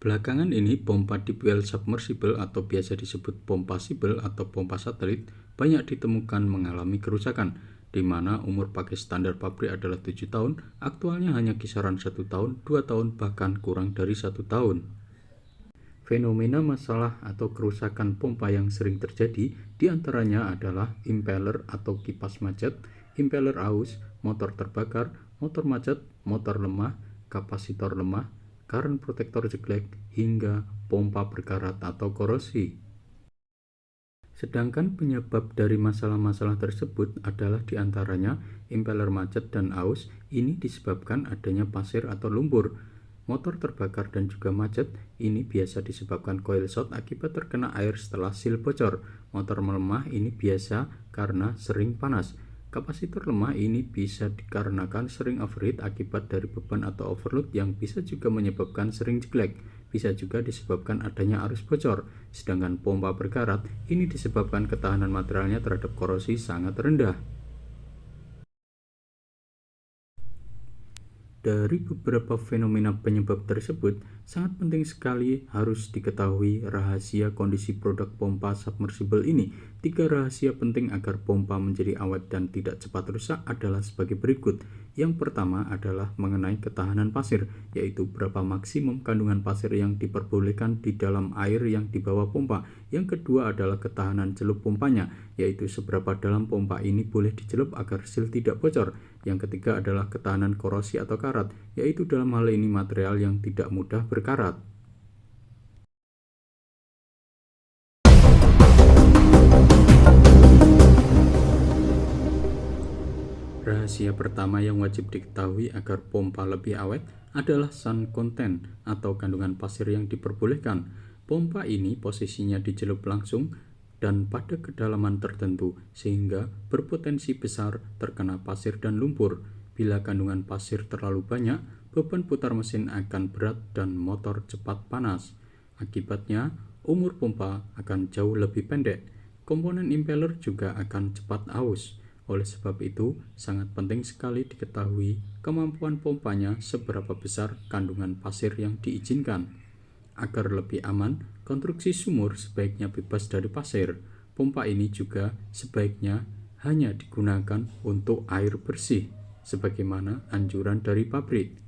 Belakangan ini, pompa deep well submersible atau biasa disebut pompa sibel atau pompa satelit banyak ditemukan mengalami kerusakan, di mana umur pakai standar pabrik adalah 7 tahun, aktualnya hanya kisaran 1 tahun, 2 tahun, bahkan kurang dari 1 tahun. Fenomena masalah atau kerusakan pompa yang sering terjadi diantaranya adalah impeller atau kipas macet, impeller aus, motor terbakar, motor macet, motor lemah, kapasitor lemah, current protector jelek, hingga pompa berkarat atau korosi. Sedangkan penyebab dari masalah-masalah tersebut adalah diantaranya impeller macet dan aus. Ini disebabkan adanya pasir atau lumpur. Motor terbakar dan juga macet ini biasa disebabkan coil short akibat terkena air setelah seal bocor. Motor melemah ini biasa karena sering panas. Kapasitor lemah ini bisa dikarenakan sering overheat akibat dari beban atau overload yang bisa juga menyebabkan sering jelek. Bisa juga disebabkan adanya arus bocor. Sedangkan pompa berkarat ini disebabkan ketahanan materialnya terhadap korosi sangat rendah. Dari beberapa fenomena penyebab tersebut, sangat penting sekali harus diketahui rahasia kondisi produk pompa submersible ini. 3 rahasia penting agar pompa menjadi awet dan tidak cepat rusak adalah sebagai berikut. Yang pertama adalah mengenai ketahanan pasir, yaitu berapa maksimum kandungan pasir yang diperbolehkan di dalam air yang dibawa pompa. Yang kedua adalah ketahanan celup pompanya, yaitu seberapa dalam pompa ini boleh dicelup agar seal tidak bocor. Yang ketiga adalah ketahanan korosi atau karat, yaitu dalam hal ini material yang tidak mudah berkarat. Rahasia pertama yang wajib diketahui agar pompa lebih awet adalah sun content atau kandungan pasir yang diperbolehkan. Pompa ini posisinya dicelup langsung dan pada kedalaman tertentu sehingga berpotensi besar terkena pasir dan lumpur. Bila kandungan pasir terlalu banyak, beban putar mesin akan berat dan motor cepat panas. Akibatnya, umur pompa akan jauh lebih pendek. Komponen impeller juga akan cepat aus. Oleh sebab itu, sangat penting sekali diketahui kemampuan pompanya seberapa besar kandungan pasir yang diizinkan. Agar lebih aman, konstruksi sumur sebaiknya bebas dari pasir. Pompa ini juga sebaiknya hanya digunakan untuk air bersih, sebagaimana anjuran dari pabrik.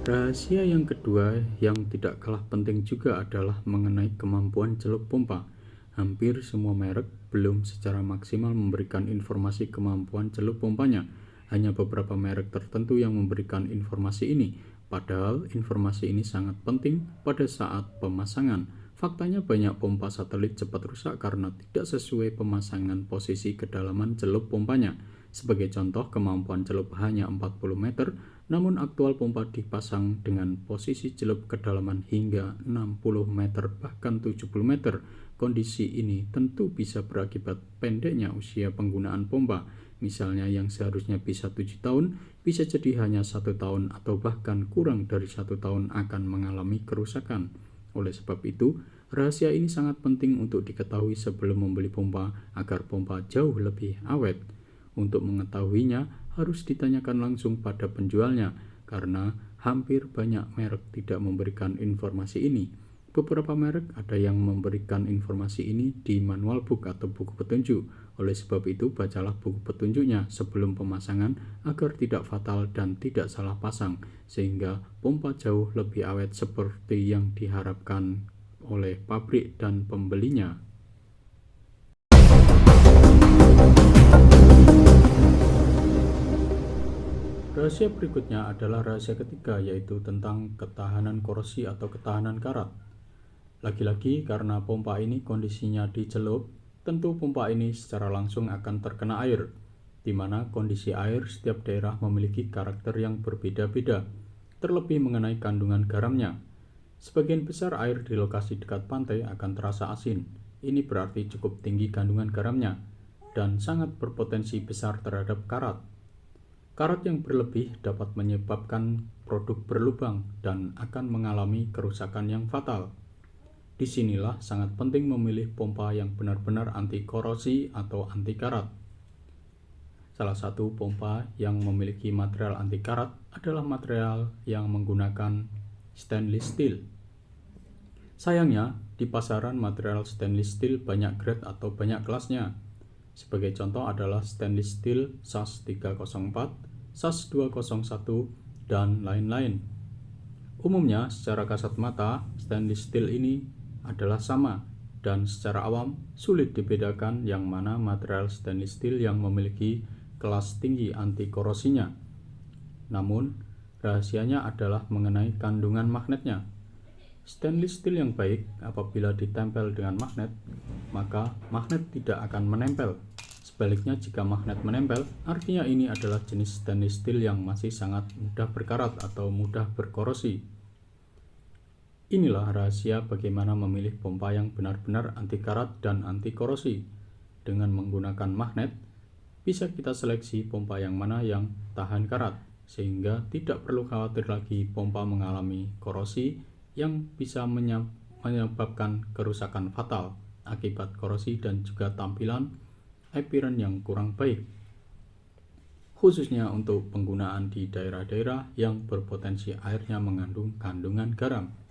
Rahasia yang kedua yang tidak kalah penting juga adalah mengenai kemampuan celup pompa. Hampir semua merek belum secara maksimal memberikan informasi kemampuan celup pompanya. Hanya beberapa merek tertentu yang memberikan informasi ini, padahal informasi ini sangat penting pada saat pemasangan. Faktanya banyak pompa satelit cepat rusak karena tidak sesuai pemasangan posisi kedalaman celup pompanya. Sebagai contoh, kemampuan celup hanya 40 meter, namun aktual pompa dipasang dengan posisi celup kedalaman hingga 60 meter bahkan 70 meter. Kondisi ini tentu bisa berakibat pendeknya usia penggunaan pompa. Misalnya yang seharusnya bisa 7 tahun, bisa jadi hanya 1 tahun atau bahkan kurang dari 1 tahun akan mengalami kerusakan. Oleh sebab itu, rahasia ini sangat penting untuk diketahui sebelum membeli pompa agar pompa jauh lebih awet. Untuk mengetahuinya, harus ditanyakan langsung pada penjualnya, karena hampir banyak merek tidak memberikan informasi ini. Beberapa merek ada yang memberikan informasi ini di manual book atau buku petunjuk. Oleh sebab itu, bacalah buku petunjuknya sebelum pemasangan agar tidak fatal dan tidak salah pasang, sehingga pompa jauh lebih awet seperti yang diharapkan oleh pabrik dan pembelinya. Rahasia berikutnya adalah rahasia ketiga, yaitu tentang ketahanan korosi atau ketahanan karat. Lagi-lagi karena pompa ini kondisinya dicelup, tentu pompa ini secara langsung akan terkena air, di mana kondisi air setiap daerah memiliki karakter yang berbeda-beda, terlebih mengenai kandungan garamnya. Sebagian besar air di lokasi dekat pantai akan terasa asin. Ini berarti cukup tinggi kandungan garamnya dan sangat berpotensi besar terhadap karat. Karat yang berlebih dapat menyebabkan produk berlubang dan akan mengalami kerusakan yang fatal. Disinilah sangat penting memilih pompa yang benar-benar anti korosi atau anti karat. Salah satu pompa yang memiliki material anti karat adalah material yang menggunakan stainless steel. Sayangnya, di pasaran material stainless steel banyak grade atau banyak kelasnya. Sebagai contoh adalah stainless steel SAS 304, SAS 201, dan lain-lain. Umumnya, secara kasat mata, stainless steel ini adalah sama, dan secara awam sulit dibedakan yang mana material stainless steel yang memiliki kelas tinggi anti korosinya. Namun, rahasianya adalah mengenai kandungan magnetnya. Stainless steel yang baik apabila ditempel dengan magnet, maka magnet tidak akan menempel. Sebaliknya, jika magnet menempel, artinya ini adalah jenis stainless steel yang masih sangat mudah berkarat atau mudah berkorosi. Inilah rahasia bagaimana memilih pompa yang benar-benar anti karat dan anti korosi. Dengan menggunakan magnet, bisa kita seleksi pompa yang mana yang tahan karat, sehingga tidak perlu khawatir lagi pompa mengalami korosi yang bisa menyebabkan kerusakan fatal akibat korosi dan juga tampilan appearance yang kurang baik, khususnya untuk penggunaan di daerah-daerah yang berpotensi airnya mengandung kandungan garam.